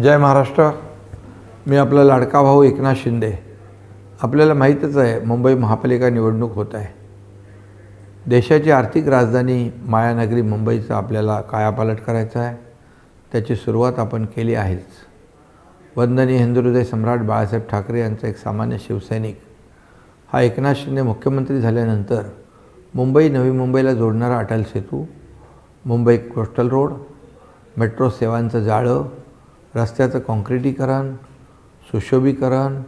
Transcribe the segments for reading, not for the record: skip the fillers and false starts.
जय महाराष्ट्र। मी आपला लाडका भाऊ एकनाथ शिंदे। आपल्याला माहीतच आहे मुंबई महापालिका निवडणूक होत आहे। देशाची आर्थिक राजधानी मायानगरी मुंबईचा आपल्याला कायापालट करायचा आहे। त्याची सुरुवात आपण केली आहेच। वंदनीय हिंदुहृदय सम्राट बाळासाहेब ठाकरे यांचा एक सामान्य शिवसैनिक हा एकनाथ शिंदे मुख्यमंत्री झाल्यानंतर मुंबई नवी मुंबईला जोडणारा Atal Setu, Mumbai coastal road, metro सेवांचं जाळं, रस्त्याचं काँक्रिटीकरण, सुशोभीकरण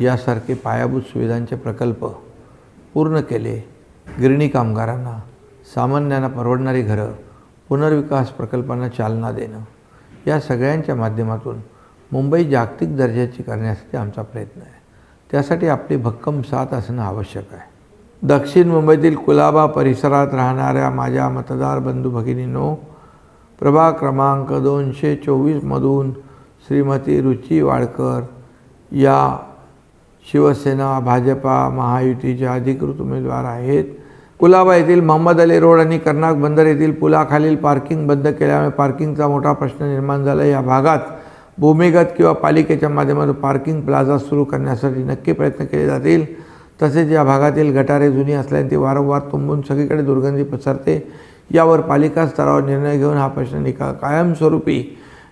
यासारखे पायाभूत सुविधांचे प्रकल्प पूर्ण केले। गिरणी कामगारांना, सामान्यांना परवडणारी घरं, पुनर्विकास प्रकल्पांना चालना देणं या सगळ्यांच्या माध्यमातून मुंबई जागतिक दर्जाची करण्यासाठी आमचा प्रयत्न आहे। त्यासाठी आपली भक्कम साथ असणं आवश्यक आहे। दक्षिण मुंबईतील कुलाबा परिसरात राहणाऱ्या माझ्या मतदार बंधू भगिनींनो, प्रभाग क्रमांक 224 मधून श्रीमती रुची वाडकर या शिवसेना भाजपा महायुतीच्या अधिकृत उमेदवार आहेत। कुलाबा येथील मोहम्मद अली रोड आणि कर्नाक बंदर येथील पुलाखालील पार्किंग बंद केल्यामुळे पार्किंगचा मोठा प्रश्न निर्माण झाला। या भागात भूमिगत किंवा पालिकेच्या माध्यमातून पार्किंग प्लाझा सुरू करण्यासाठी नक्की प्रयत्न केले जातील। तसेच या भागातील गटारे जुनी असल्याने ती वारंवार तुंबून सगळीकडे दुर्गंधी पसरते। यावर पालिका स्तरावर निर्णय घेऊन हा प्रश्न कायमस्वरूपी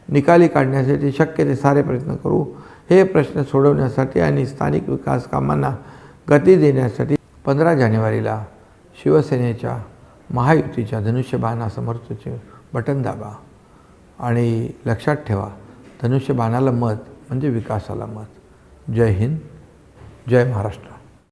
निकाली काढण्यासाठी शक्य ते सारे प्रयत्न करू। हे प्रश्न सोडवण्यासाठी आणि स्थानिक विकास कामांना गती देण्यासाठी 15 जानेवारीला शिवसेनेच्या महायुतीच्या धनुष्यबाणासमोरचे बटन दाबा आणि लक्षात ठेवा, धनुष्यबाणाला मत म्हणजे विकासाला मत। जय हिंद, जय महाराष्ट्र।